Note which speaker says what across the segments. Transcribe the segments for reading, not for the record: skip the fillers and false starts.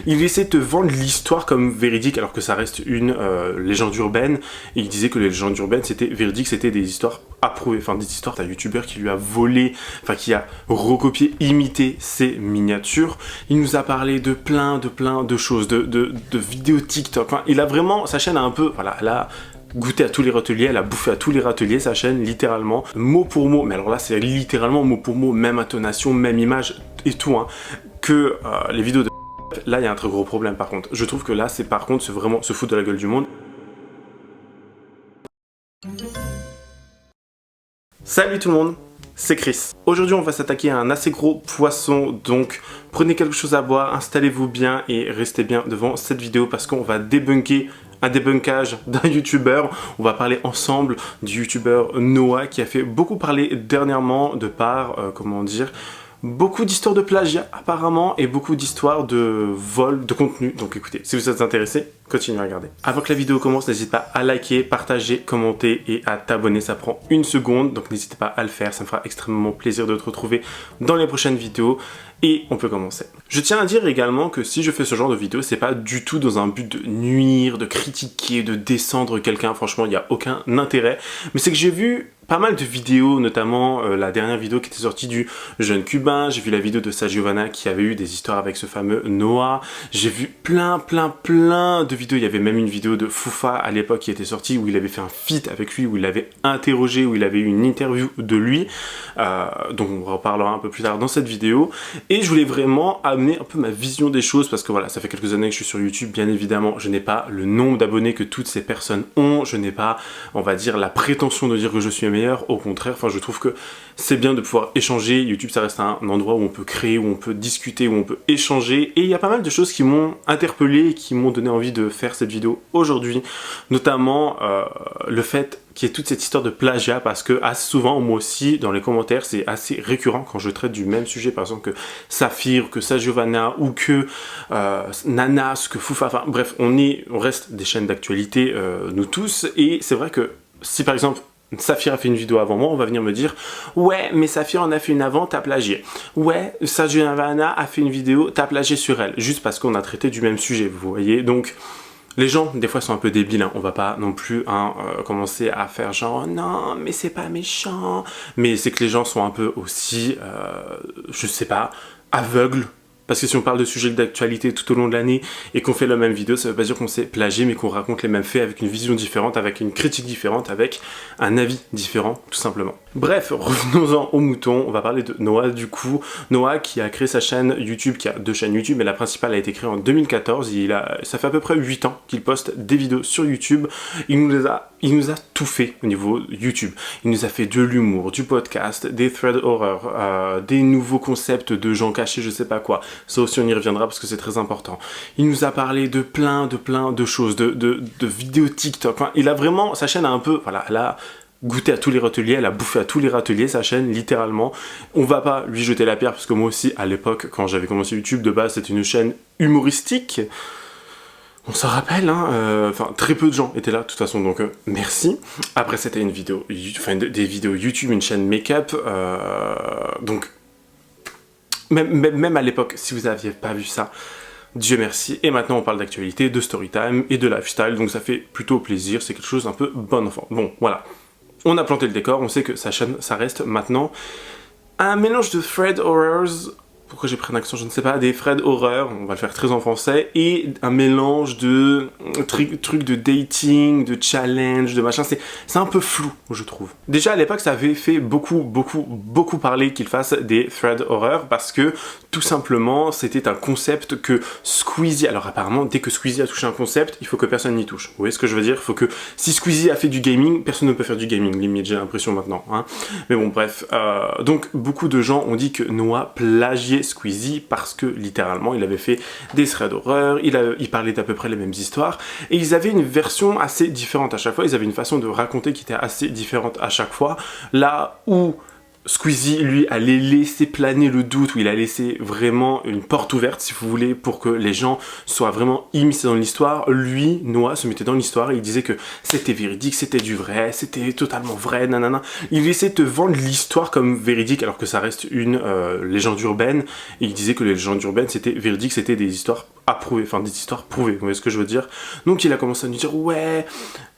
Speaker 1: Il essaie de te vendre l'histoire comme véridique alors que ça reste une légende urbaine. Et il disait que les légendes urbaines c'était véridique, c'était des histoires approuvées, enfin des histoires d'un youtubeur qui lui a volé, enfin qui a recopié, imité ses miniatures. Il nous a parlé de plein de choses, de vidéos TikTok. Enfin, il a vraiment, sa chaîne a un peu, voilà, elle a goûté à tous les râteliers, elle a bouffé à tous les râteliers, sa chaîne, littéralement, mot pour mot, mais alors là c'est littéralement mot pour mot, même intonation, même image et tout, hein, que les vidéos de... Là il y a un très gros problème par contre, je trouve que là c'est par contre vraiment se foutre de la gueule du monde. Salut tout le monde, c'est Chris. Aujourd'hui on va s'attaquer à un assez gros poisson, donc prenez quelque chose à boire, installez-vous bien et restez bien devant cette vidéo parce qu'on va débunker un débunkage d'un youtubeur. On va parler ensemble du youtubeur Noah qui a fait beaucoup parler dernièrement de par, comment dire, beaucoup d'histoires de plagiat apparemment et beaucoup d'histoires de vol de contenu. Donc écoutez, si vous êtes intéressé, continuez à regarder. Avant que la vidéo commence, n'hésitez pas à liker, partager, commenter et à t'abonner. Ça prend une seconde, donc n'hésitez pas à le faire. Ça me fera extrêmement plaisir de te retrouver dans les prochaines vidéos. Et on peut commencer. Je tiens à dire également que si je fais ce genre de vidéo, c'est pas du tout dans un but de nuire, de critiquer, de descendre quelqu'un. Franchement, il n'y a aucun intérêt. Mais c'est que j'ai vu pas mal de vidéos, notamment la dernière vidéo qui était sortie du jeune cubain. J'ai vu la vidéo de Sa Giovanna qui avait eu des histoires avec ce fameux Noah. J'ai vu plein de vidéos. Il y avait même une vidéo de Foufa à l'époque qui était sortie où il avait fait un feat avec lui, où il l'avait interrogé, où il avait eu une interview de lui. Donc on en reparlera un peu plus tard dans cette vidéo. Et je voulais vraiment amener un peu ma vision des choses parce que voilà, ça fait quelques années que je suis sur YouTube. Bien évidemment, je n'ai pas le nombre d'abonnés que toutes ces personnes ont. Je n'ai pas, on va dire, la prétention de dire que je suis meilleur. Au contraire, enfin, je trouve que c'est bien de pouvoir échanger. YouTube, ça reste un endroit où on peut créer, où on peut discuter, où on peut échanger. Et il y a pas mal de choses qui m'ont interpellé et qui m'ont donné envie de faire cette vidéo aujourd'hui. Notamment le fait qu'il y ait toute cette histoire de plagiat parce que assez souvent, moi aussi, dans les commentaires, c'est assez récurrent quand je traite du même sujet, par exemple que Saphir, que Sa Giovanna ou que Nanas, que Foufa, enfin bref, on reste des chaînes d'actualité, nous tous, et c'est vrai que si par exemple Saphir a fait une vidéo avant moi, on va venir me dire « Ouais, mais Saphir en a fait une avant, t'as plagié. Ouais, Sa Giovanna a fait une vidéo, t'as plagié sur elle. » Juste parce qu'on a traité du même sujet, vous voyez. Donc, les gens, des fois, sont un peu débiles, hein. On va pas non plus commencer à faire genre « Non, mais c'est pas méchant. » Mais c'est que les gens sont un peu aussi, je sais pas, aveugles. Parce que si on parle de sujets d'actualité tout au long de l'année et qu'on fait la même vidéo, ça veut pas dire qu'on s'est plagié, mais qu'on raconte les mêmes faits avec une vision différente, avec une critique différente, avec un avis différent, tout simplement. Bref, revenons-en aux moutons, on va parler de Noah du coup. Noah qui a créé sa chaîne YouTube, qui a deux chaînes YouTube, mais la principale a été créée en 2014. Ça fait à peu près 8 ans qu'il poste des vidéos sur YouTube. Il nous a tout fait au niveau YouTube. Il nous a fait de l'humour, du podcast, des threads horror, des nouveaux concepts de gens cachés, je sais pas quoi. Ça aussi on y reviendra parce que c'est très important. Il nous a parlé de plein de choses, de vidéos TikTok. Enfin, il a vraiment, sa chaîne a un peu, voilà, elle a goûté à tous les râteliers, elle a bouffé à tous les râteliers, sa chaîne, littéralement. On va pas lui jeter la pierre parce que moi aussi, à l'époque, quand j'avais commencé YouTube, de base, c'était une chaîne humoristique. On s'en rappelle, hein, enfin très peu de gens étaient là de toute façon, donc merci. Après c'était une vidéo, enfin des vidéos YouTube, une chaîne make-up, donc même à l'époque, si vous n'aviez pas vu ça, Dieu merci. Et maintenant on parle d'actualité, de storytime et de lifestyle, donc ça fait plutôt plaisir, c'est quelque chose un peu bon enfant. Bon, voilà, on a planté le décor, on sait que sa chaîne, ça reste maintenant un mélange de thread horrors. Pourquoi j'ai pris un accent, je ne sais pas, des threads horreur, on va le faire très en français, et un mélange de trucs de dating, de challenge, de machin, c'est un peu flou, je trouve. Déjà à l'époque, ça avait fait beaucoup parler qu'il fasse des threads horreur, parce que tout simplement, c'était un concept que Squeezie, alors apparemment, dès que Squeezie a touché un concept, il faut que personne n'y touche. Vous voyez ce que je veux dire? Il faut que, si Squeezie a fait du gaming, personne ne peut faire du gaming, limite, j'ai l'impression maintenant, hein. Mais bon, bref, donc beaucoup de gens ont dit que Noah plagiait Squeezie parce que littéralement il avait fait des threads d'horreur, il parlait d'à peu près les mêmes histoires et ils avaient une version assez différente à chaque fois, ils avaient une façon de raconter qui était assez différente à chaque fois, là où Squeezie, lui, allait laisser planer le doute, ou il a laissé vraiment une porte ouverte, si vous voulez, pour que les gens soient vraiment immiscés dans l'histoire. Lui, Noah, se mettait dans l'histoire et il disait que c'était véridique, c'était du vrai, c'était totalement vrai, nanana. Il essayait de te vendre l'histoire comme véridique, alors que ça reste une légende urbaine. Et il disait que les légendes urbaines, c'était véridique, c'était des histoires approuvées, enfin des histoires prouvées, vous voyez ce que je veux dire. Donc il a commencé à nous dire, ouais,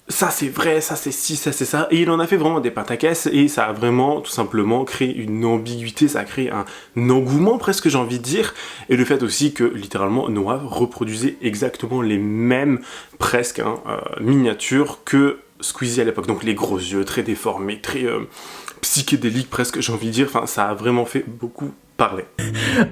Speaker 1: ça c'est vrai, ça c'est ci, ça c'est ça, et il en a fait vraiment des pataquès, et ça a vraiment tout simplement créé une ambiguïté, ça a créé un engouement presque, j'ai envie de dire, et le fait aussi que littéralement Noah reproduisait exactement les mêmes presque miniatures que Squeezie à l'époque, donc les gros yeux très déformés, très psychédéliques presque, j'ai envie de dire, enfin ça a vraiment fait beaucoup parler.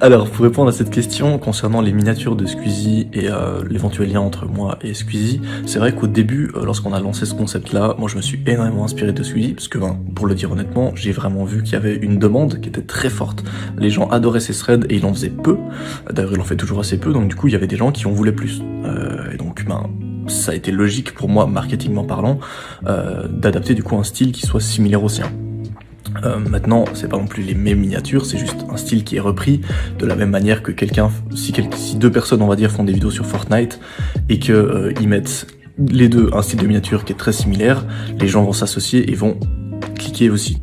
Speaker 2: Alors, pour répondre à cette question concernant les miniatures de Squeezie et l'éventuel lien entre moi et Squeezie, c'est vrai qu'au début, lorsqu'on a lancé ce concept-là, moi je me suis énormément inspiré de Squeezie, parce que, pour le dire honnêtement, j'ai vraiment vu qu'il y avait une demande qui était très forte. Les gens adoraient ses threads et il en faisait peu. D'ailleurs, il en fait toujours assez peu, donc du coup, il y avait des gens qui en voulaient plus. Et donc, ça a été logique pour moi, marketingment parlant, d'adapter du coup un style qui soit similaire au sien. Maintenant, c'est pas non plus les mêmes miniatures, c'est juste un style qui est repris de la même manière que si deux personnes, on va dire, font des vidéos sur Fortnite et que ils mettent les deux un style de miniature qui est très similaire, les gens vont s'associer et vont cliquer aussi.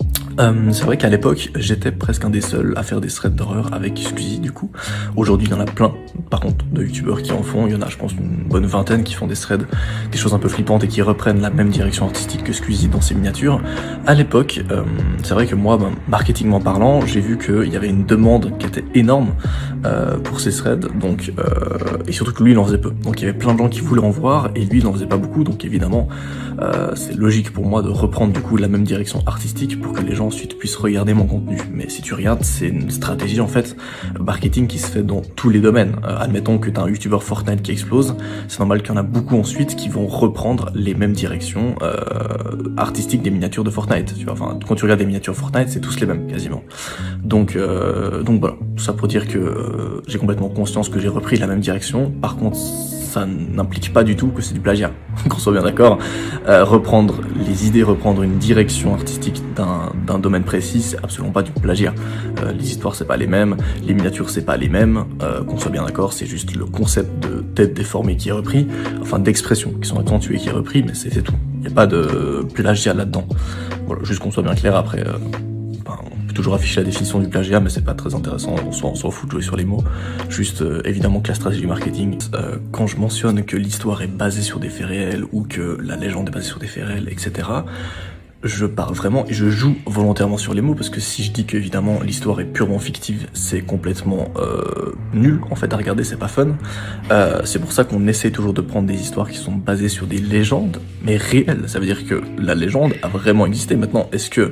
Speaker 2: C'est vrai qu'à l'époque, j'étais presque un des seuls à faire des threads d'horreur avec Squeezie du coup. Aujourd'hui, il y en a plein, par contre, de youtubeurs qui en font. Il y en a, je pense, une bonne vingtaine qui font des threads, des choses un peu flippantes et qui reprennent la même direction artistique que Squeezie dans ses miniatures. À l'époque, c'est vrai que moi, marketingment parlant, j'ai vu qu'il y avait une demande qui était énorme pour ces threads, donc et surtout que lui, il en faisait peu. Donc il y avait plein de gens qui voulaient en voir et lui, il en faisait pas beaucoup. Donc évidemment, c'est logique pour moi de reprendre du coup la même direction artistique pour que les gens ensuite puissent regarder mon contenu. Mais si tu regardes, c'est une stratégie en fait marketing qui se fait dans tous les domaines. Admettons que tu as un youtubeur Fortnite qui explose, c'est normal qu'il y en a beaucoup ensuite qui vont reprendre les mêmes directions artistiques des miniatures de Fortnite. Tu vois, enfin, quand tu regardes des miniatures Fortnite, c'est tous les mêmes quasiment. Donc voilà, tout ça pour dire que j'ai complètement conscience que j'ai repris la même direction. Par contre, ça n'implique pas du tout que c'est du plagiat, qu'on soit bien d'accord. Reprendre les idées, reprendre une direction artistique d'un domaine précis, c'est absolument pas du plagiat. Les histoires, c'est pas les mêmes, les miniatures, c'est pas les mêmes, qu'on soit bien d'accord, c'est juste le concept de tête déformée qui est repris, enfin d'expressions qui sont accentuées qui est repris, mais c'est tout. Il n'y a pas de plagiat là-dedans. Voilà, juste qu'on soit bien clair, après... on peut toujours afficher la définition du plagiat, mais c'est pas très intéressant, on s'en fout de jouer sur les mots. Juste, évidemment que la stratégie marketing, quand je mentionne que l'histoire est basée sur des faits réels, ou que la légende est basée sur des faits réels, etc., je parle vraiment et je joue volontairement sur les mots, parce que si je dis qu'évidemment l'histoire est purement fictive, c'est complètement nul en fait à regarder, c'est pas fun. C'est pour ça qu'on essaie toujours de prendre des histoires qui sont basées sur des légendes, mais réelles. Ça veut dire que la légende a vraiment existé. Maintenant, est-ce que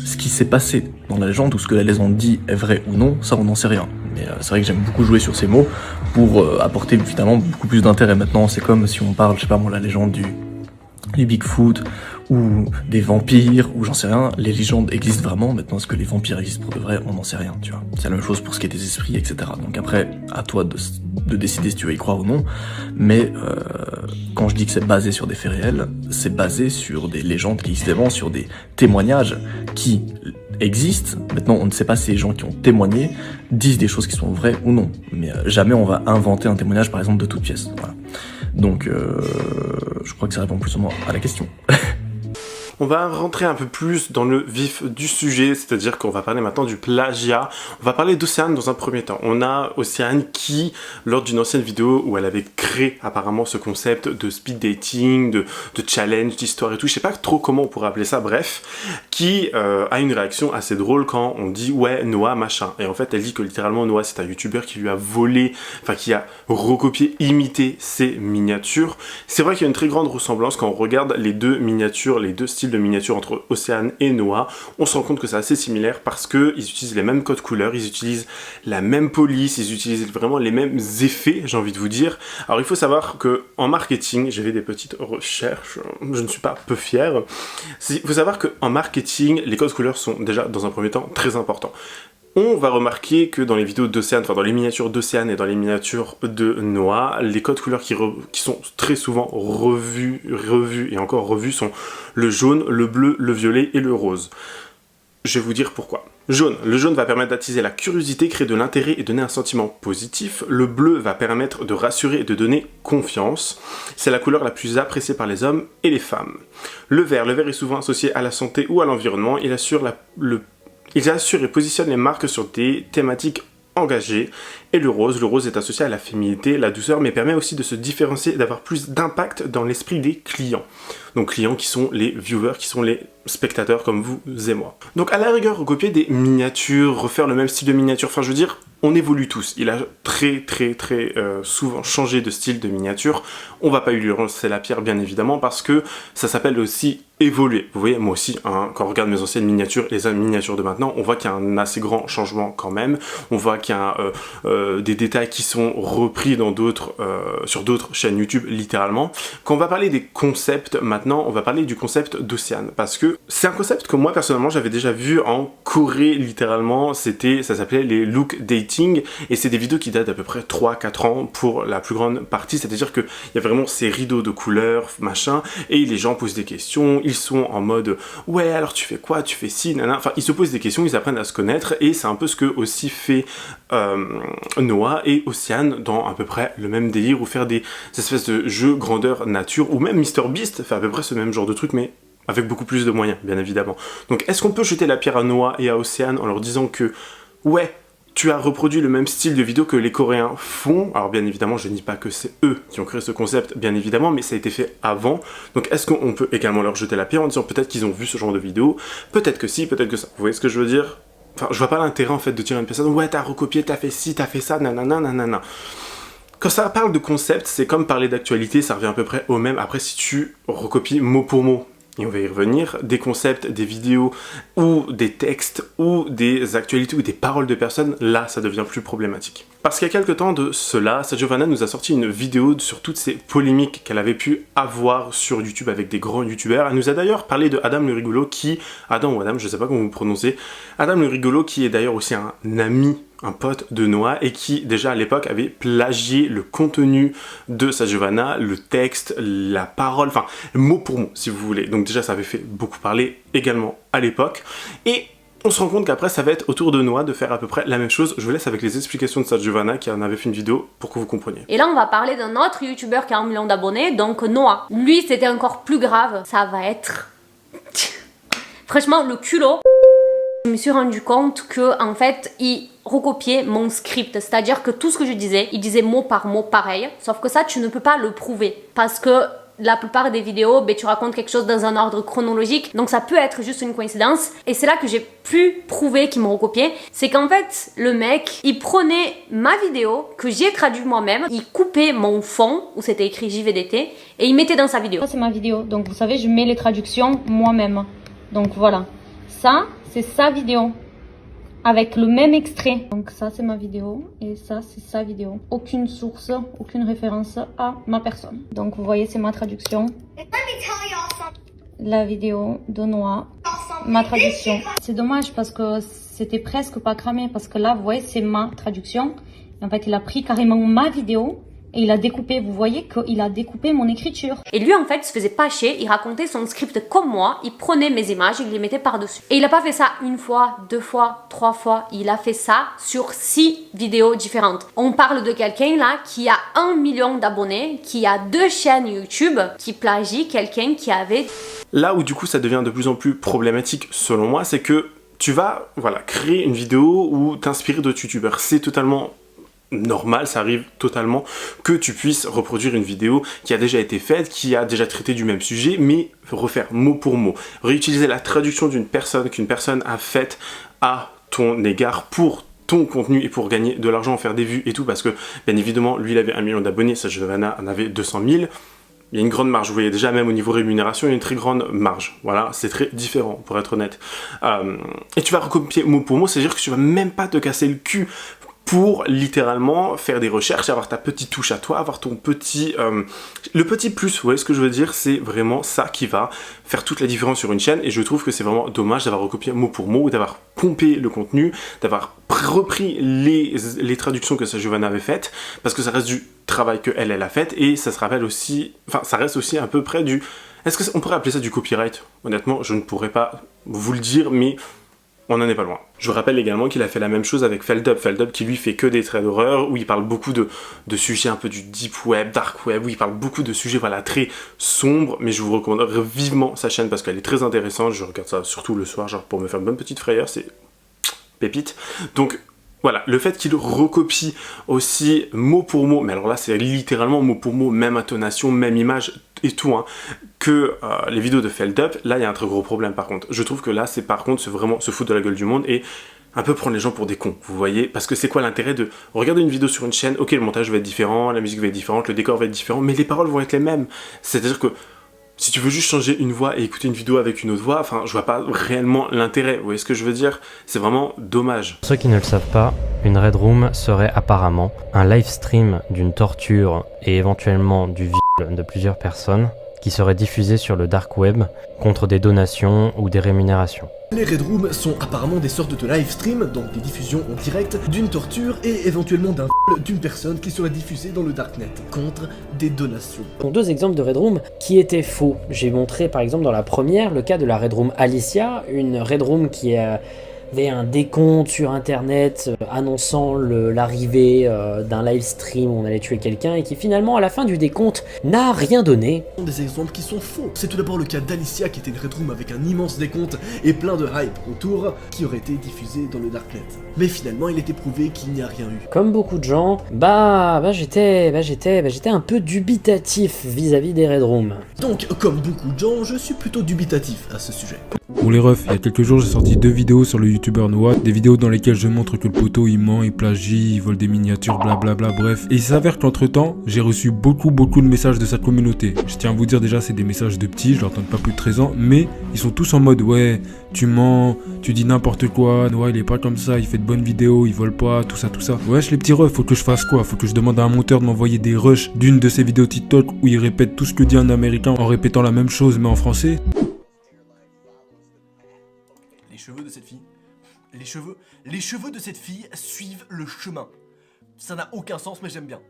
Speaker 2: ce qui s'est passé dans la légende ou ce que la légende dit est vrai ou non, ça on n'en sait rien. Mais c'est vrai que j'aime beaucoup jouer sur ces mots pour apporter évidemment beaucoup plus d'intérêt. Maintenant, c'est comme si on parle, je sais pas moi, la légende du Bigfoot, ou des vampires, ou j'en sais rien. Les légendes existent vraiment. Maintenant, est-ce que les vampires existent pour de vrai? On n'en sait rien, tu vois. C'est la même chose pour ce qui est des esprits, etc. Donc après, à toi de décider si tu veux y croire ou non. Mais quand je dis que c'est basé sur des faits réels, c'est basé sur des légendes qui existent vraiment, sur des témoignages qui existent. Maintenant, on ne sait pas si les gens qui ont témoigné disent des choses qui sont vraies ou non. Mais jamais on va inventer un témoignage, par exemple, de toute pièce. Voilà. Donc, je crois que ça répond plus ou moins à la question.
Speaker 1: On va rentrer un peu plus dans le vif du sujet, c'est-à-dire qu'on va parler maintenant du plagiat. On va parler d'Océane dans un premier temps. On a Océane qui, lors d'une ancienne vidéo où elle avait créé apparemment ce concept de speed dating, de challenge, d'histoire et tout, je sais pas trop comment on pourrait appeler ça, bref, qui a une réaction assez drôle quand on dit « ouais, Noah, machin ». Et en fait, elle dit que littéralement Noah, c'est un youtubeur qui lui a volé, enfin qui a recopié, imité ses miniatures. C'est vrai qu'il y a une très grande ressemblance quand on regarde les deux miniatures, les deux styles de miniatures entre Océane et Noah. On se rend compte que c'est assez similaire parce qu'ils utilisent les mêmes codes couleurs, ils utilisent la même police, ils utilisent vraiment les mêmes effets, j'ai envie de vous dire. Alors il faut savoir que en marketing, j'ai fait des petites recherches, je ne suis pas peu fier. Il faut savoir qu'en marketing, les codes couleurs sont déjà dans un premier temps très importants. On va remarquer que dans les vidéos d'Océane, enfin dans les miniatures d'Océane et dans les miniatures de Noah, les codes couleurs qui sont très souvent revus et encore revus sont le jaune, le bleu, le violet et le rose. Je vais vous dire pourquoi. Jaune. Le jaune va permettre d'attiser la curiosité, créer de l'intérêt et donner un sentiment positif. Le bleu va permettre de rassurer et de donner confiance. C'est la couleur la plus appréciée par les hommes et les femmes. Le vert est souvent associé à la santé ou à l'environnement. Il assure et positionne les marques sur des thématiques engagées. Et le rose est associé à la féminité, la douceur, mais permet aussi de se différencier et d'avoir plus d'impact dans l'esprit des clients. Donc clients qui sont les viewers, qui sont les spectateurs comme vous et moi. Donc à la rigueur, recopier des miniatures, refaire le même style de miniature, enfin je veux dire, on évolue tous. Il a très souvent changé de style de miniature. On va pas lui lancer la pierre bien évidemment parce que ça s'appelle aussi évoluer. Vous voyez, moi aussi, hein, quand on regarde mes anciennes miniatures et les miniatures de maintenant, on voit qu'il y a un assez grand changement quand même. On voit qu'il y a des détails qui sont repris dans sur d'autres chaînes YouTube littéralement. Quand on va parler des concepts maintenant, on va parler du concept d'Océane parce que c'est un concept que moi personnellement j'avais déjà vu en Corée littéralement. Ça s'appelait les look dating et c'est des vidéos qui datent d'à peu près 3-4 ans pour la plus grande partie, c'est-à-dire qu'il y a vraiment ces rideaux de couleurs machin et les gens posent des questions, ils sont en mode ouais alors tu fais quoi, tu fais ci, nana, enfin ils se posent des questions, ils apprennent à se connaître et c'est un peu ce que aussi fait Noah et Océane dans à peu près le même délire ou faire des espèces de jeux grandeur nature ou même MrBeast fait à peu près ce même genre de truc mais avec beaucoup plus de moyens bien évidemment. Donc est-ce qu'on peut jeter la pierre à Noah et à Océane en leur disant que ouais tu as reproduit le même style de vidéo que les Coréens font? Alors bien évidemment je ne dis pas que c'est eux qui ont créé ce concept bien évidemment mais ça a été fait avant. Donc est-ce qu'on peut également leur jeter la pierre en disant peut-être qu'ils ont vu ce genre de vidéo, peut-être que si, peut-être que ça, vous voyez ce que je veux dire? Enfin, je vois pas l'intérêt en fait de tirer une personne, ouais t'as recopié, t'as fait ci, t'as fait ça, nanana, nanana. Quand ça parle de concept, c'est comme parler d'actualité, ça revient à peu près au même. Après, si tu recopies mot pour mot, et on va y revenir, des concepts, des vidéos, ou des textes, ou des actualités, ou des paroles de personnes, là, ça devient plus problématique. Parce qu'il y a quelques temps de cela, Giovanna nous a sorti une vidéo sur toutes ces polémiques qu'elle avait pu avoir sur YouTube avec des grands youtubeurs. Elle nous a d'ailleurs parlé de Adam le Rigolo qui... Adam ou Adam, je sais pas comment vous prononcez. Adam le Rigolo qui est d'ailleurs aussi un ami, un pote de Noah et qui déjà à l'époque avait plagié le contenu de Giovanna, le texte, la parole, enfin mot pour mot si vous voulez. Donc déjà ça avait fait beaucoup parler également à l'époque. Et on se rend compte qu'après ça va être au tour de Noah de faire à peu près la même chose. Je vous laisse avec les explications de Giovanna qui en avait fait une vidéo pour que vous compreniez.
Speaker 3: Et là on va parler d'un autre youtubeur qui a 1 million d'abonnés, donc Noah. Lui c'était encore plus grave, ça va être... Franchement le culot. Je me suis rendu compte que en fait il recopiait mon script, c'est-à-dire que tout ce que je disais, il disait mot par mot pareil, sauf que ça tu ne peux pas le prouver parce que la plupart des vidéos, ben, tu racontes quelque chose dans un ordre chronologique, donc ça peut être juste une coïncidence. Et c'est là que j'ai pu prouver qu'il me recopiait. C'est qu'en fait, le mec, il prenait ma vidéo, que j'ai traduit moi-même, il coupait mon fond, où c'était écrit JVDT, et il mettait dans sa vidéo. Ça, c'est ma vidéo, donc vous savez, je mets les traductions moi-même. Donc voilà, ça, c'est sa vidéo. Avec le même extrait. Donc ça c'est ma vidéo et ça c'est sa vidéo. Aucune source, aucune référence à ma personne. Donc vous voyez c'est ma traduction. La vidéo de Noah, ma traduction. C'est dommage parce que c'était presque pas cramé parce que là vous voyez c'est ma traduction. Et en fait il a pris carrément ma vidéo et il a découpé, vous voyez qu'il a découpé mon écriture. Et lui en fait il se faisait pas chier, il racontait son script comme moi, il prenait mes images, il les mettait par-dessus. Et il a pas fait ça une fois, 2 fois, 3 fois, il a fait ça sur 6 vidéos différentes. On parle de quelqu'un là qui a 1 million d'abonnés, qui a 2 chaînes YouTube, qui plagie quelqu'un qui avait...
Speaker 1: Là où du coup ça devient de plus en plus problématique selon moi, c'est que tu vas créer une vidéo ou t'inspirer d'autres youtubeurs. C'est totalement normal, ça arrive totalement que tu puisses reproduire une vidéo qui a déjà été faite, qui a déjà traité du même sujet, mais refaire mot pour mot, réutiliser la traduction d'une personne qu'une personne a faite à ton égard pour ton contenu et pour gagner de l'argent, faire des vues et tout, parce que bien évidemment lui il avait 1 million d'abonnés, Giovanna en avait 200 000. Il y a une grande marge, vous voyez déjà même au niveau rémunération, il y a une très grande marge. Voilà, c'est très différent pour être honnête. Et tu vas recopier mot pour mot, c'est-à-dire que tu vas même pas te casser le cul pour littéralement faire des recherches, avoir ta petite touche à toi, avoir ton petit... le petit plus, vous voyez ce que je veux dire, c'est vraiment ça qui va faire toute la différence sur une chaîne et je trouve que c'est vraiment dommage d'avoir recopié mot pour mot ou d'avoir pompé le contenu, d'avoir repris les traductions que Giovanna avait faites parce que ça reste du travail que elle a fait et ça se rappelle aussi... Enfin, ça reste aussi à peu près du... Est-ce qu'on pourrait appeler ça du copyright? Honnêtement, je ne pourrais pas vous le dire, mais... on n'en est pas loin. Je vous rappelle également qu'il a fait la même chose avec Feldup. Feldup qui lui fait que des traits d'horreur, où il parle beaucoup de sujets un peu du deep web, dark web, où il parle beaucoup de sujets voilà, très sombres, mais je vous recommande vivement sa chaîne parce qu'elle est très intéressante. Je regarde ça surtout le soir, genre pour me faire une bonne petite frayeur, c'est pépite. Donc voilà, le fait qu'il recopie aussi mot pour mot, mais alors là c'est littéralement mot pour mot, même intonation, même image et tout, hein, que les vidéos de Feldup, là il y a un très gros problème par contre. Je trouve que là c'est par contre vraiment se foutre de la gueule du monde et un peu prendre les gens pour des cons, vous voyez, parce que c'est quoi l'intérêt de regarder une vidéo sur une chaîne, ok le montage va être différent, la musique va être différente, le décor va être différent, mais les paroles vont être les mêmes. C'est-à-dire que si tu veux juste changer une voix et écouter une vidéo avec une autre voix, enfin, je vois pas réellement l'intérêt. Vous voyez ce que je veux dire? C'est vraiment dommage.
Speaker 4: Pour ceux qui ne le savent pas, une Red Room serait apparemment un live stream d'une torture et éventuellement du viol de plusieurs personnes qui serait diffusé sur le dark web contre des donations ou des rémunérations.
Speaker 5: Les Red Rooms sont apparemment des sortes de live stream, donc des diffusions en direct d'une torture et éventuellement d'un d'une personne qui serait diffusée dans le darknet contre des donations.
Speaker 6: Deux exemples de Red Room qui étaient faux. J'ai montré par exemple dans la première le cas de la Red Room Alicia, une Red Room qui avait un décompte sur internet annonçant l'arrivée d'un live stream où on allait tuer quelqu'un et qui finalement à la fin du décompte n'a rien donné.
Speaker 5: Ce sont des exemples qui sont faux. C'est tout d'abord le cas d'Alicia qui était une Red Room avec un immense décompte et plein de hype autour qui aurait été diffusé dans le darknet. Mais finalement il était prouvé qu'il n'y a rien eu.
Speaker 6: Comme beaucoup de gens, j'étais un peu dubitatif vis-à-vis des Red Rooms.
Speaker 5: Donc comme beaucoup de gens, je suis plutôt dubitatif à ce sujet.
Speaker 7: Bon les refs, il y a quelques jours j'ai sorti 2 vidéos sur le youtubeur Noah, des vidéos dans lesquelles je montre que le poteau il ment, il plagie, il vole des miniatures, blablabla, bref. Et il s'avère qu'entre temps, j'ai reçu beaucoup de messages de sa communauté. Je tiens à vous dire déjà c'est des messages de petits, je leur donne pas plus de 13 ans, mais ils sont tous en mode ouais, tu mens, tu dis n'importe quoi, Noah il est pas comme ça, il fait de bonnes vidéos, il vole pas, tout ça. Wesh les petits refs, faut que je fasse quoi? Faut que je demande à un monteur de m'envoyer des rushs d'une de ses vidéos TikTok où il répète tout ce que dit un américain en répétant la même chose mais en français?
Speaker 5: Les cheveux de cette fille, les cheveux de cette fille suivent le chemin. Ça n'a aucun sens mais j'aime bien.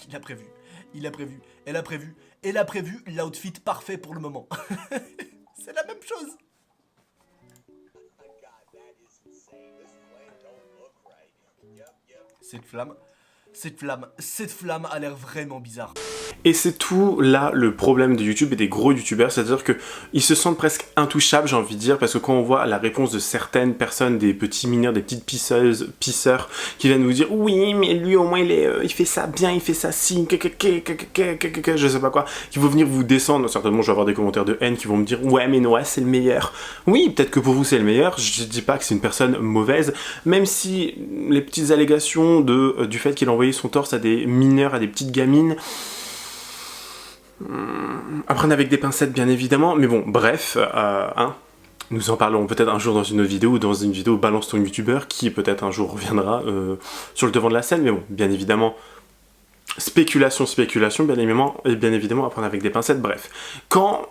Speaker 5: Il a prévu, elle a prévu l'outfit parfait pour le moment. C'est la même chose. Cette flamme a l'air vraiment bizarre.
Speaker 1: Et c'est tout là le problème de YouTube et des gros youtubeurs, c'est-à-dire que ils se sentent presque intouchables, j'ai envie de dire, parce que quand on voit la réponse de certaines personnes, des petits mineurs, des petites pisseurs, qui viennent vous dire oui mais lui au moins il fait ça bien, il fait ça si, je sais pas quoi, qui vont venir vous descendre, certainement je vais avoir des commentaires de haine qui vont me dire ouais mais Noah c'est le meilleur. Oui peut-être que pour vous c'est le meilleur, je dis pas que c'est une personne mauvaise, même si les petites allégations du fait qu'il a envoyé son torse à des mineurs, à des petites gamines, apprenez avec des pincettes bien évidemment, mais bon bref, nous en parlerons peut-être un jour dans une autre vidéo ou dans une vidéo balance ton youtubeur qui peut-être un jour reviendra sur le devant de la scène, mais bon bien évidemment spéculation bien évidemment apprenez avec des pincettes. Bref, quand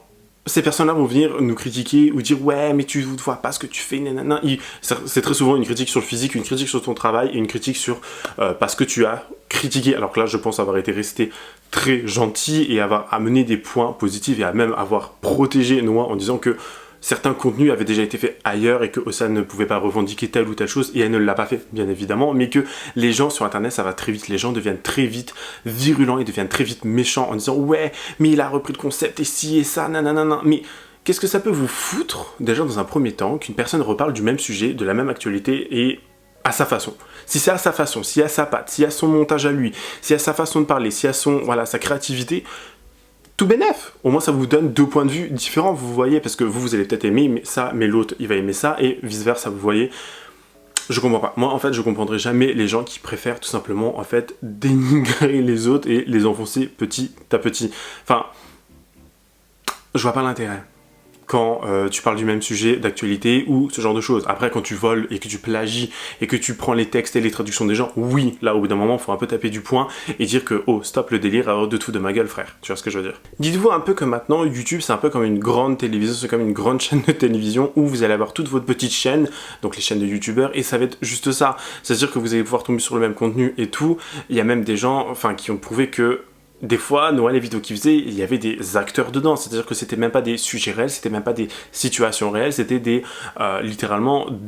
Speaker 1: ces personnes-là vont venir nous critiquer ou dire ouais mais tu ne vois pas ce que tu fais, nanana. C'est très souvent une critique sur le physique, une critique sur ton travail et une critique sur parce que tu as critiqué, alors que là je pense avoir été resté très gentil et avoir amené des points positifs et à même avoir protégé Noah en disant que certains contenus avaient déjà été faits ailleurs et que Ossa ne pouvait pas revendiquer telle ou telle chose, et elle ne l'a pas fait, bien évidemment, mais que les gens sur internet, ça va très vite, les gens deviennent très vite virulents et deviennent très vite méchants en disant ouais, mais il a repris le concept et ci et ça, nanana, mais qu'est-ce que ça peut vous foutre, déjà dans un premier temps, qu'une personne reparle du même sujet, de la même actualité et à sa façon. Si c'est à sa façon, s'il y a sa patte, s'il y a son montage à lui, s'il y a sa façon de parler, s'il y a sa créativité, tout bénef, au moins ça vous donne 2 points de vue différents, vous voyez, parce que vous allez peut-être aimer ça, mais l'autre il va aimer ça, et vice versa, vous voyez. Je comprends pas. Moi en fait je comprendrai jamais les gens qui préfèrent tout simplement en fait dénigrer les autres et les enfoncer petit à petit. Enfin, je vois pas l'intérêt quand tu parles du même sujet d'actualité ou ce genre de choses. Après, quand tu voles et que tu plagies et que tu prends les textes et les traductions des gens, oui, là, au bout d'un moment, il faut un peu taper du poing et dire que, oh, stop le délire, alors de tout de ma gueule, frère. Tu vois ce que je veux dire? Dites-vous un peu que maintenant, YouTube, c'est un peu comme une grande télévision, c'est comme une grande chaîne de télévision où vous allez avoir toute votre petite chaîne, donc les chaînes de YouTubeurs, et ça va être juste ça. C'est-à-dire que vous allez pouvoir tomber sur le même contenu et tout. Il y a même des gens, enfin, qui ont prouvé que des fois, Noah, les vidéos qu'il faisait, il y avait des acteurs dedans, c'est-à-dire que c'était même pas des sujets réels, c'était même pas des situations réelles, c'était littéralement comment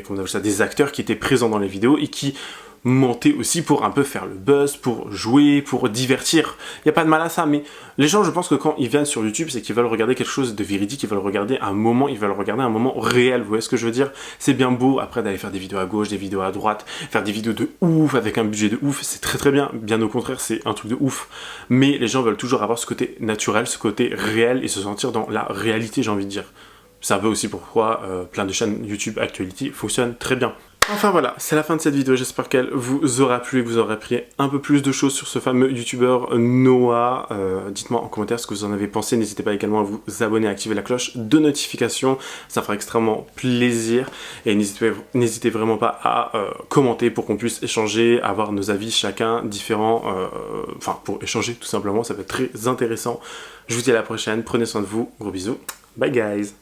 Speaker 1: on appelle ça, des acteurs qui étaient présents dans les vidéos et qui monter aussi pour un peu faire le buzz, pour jouer, pour divertir. Il n'y a pas de mal à ça, mais les gens, je pense que quand ils viennent sur YouTube, c'est qu'ils veulent regarder quelque chose de véridique, ils veulent regarder un moment, ils veulent regarder un moment réel, vous voyez ce que je veux dire? C'est bien beau, après, d'aller faire des vidéos à gauche, des vidéos à droite, faire des vidéos de ouf, avec un budget de ouf, c'est très très bien, bien au contraire, c'est un truc de ouf, mais les gens veulent toujours avoir ce côté naturel, ce côté réel, et se sentir dans la réalité, j'ai envie de dire. C'est un peu aussi pourquoi plein de chaînes YouTube Actualité fonctionnent très bien. Enfin voilà, c'est la fin de cette vidéo, j'espère qu'elle vous aura plu et que vous aurez appris un peu plus de choses sur ce fameux youtubeur Noah. Dites-moi en commentaire ce que vous en avez pensé, n'hésitez pas également à vous abonner, à activer la cloche de notification, ça fera extrêmement plaisir. Et n'hésitez vraiment pas à commenter pour qu'on puisse échanger, avoir nos avis chacun différents, enfin pour échanger tout simplement, ça peut être très intéressant. Je vous dis à la prochaine, prenez soin de vous, gros bisous, bye guys.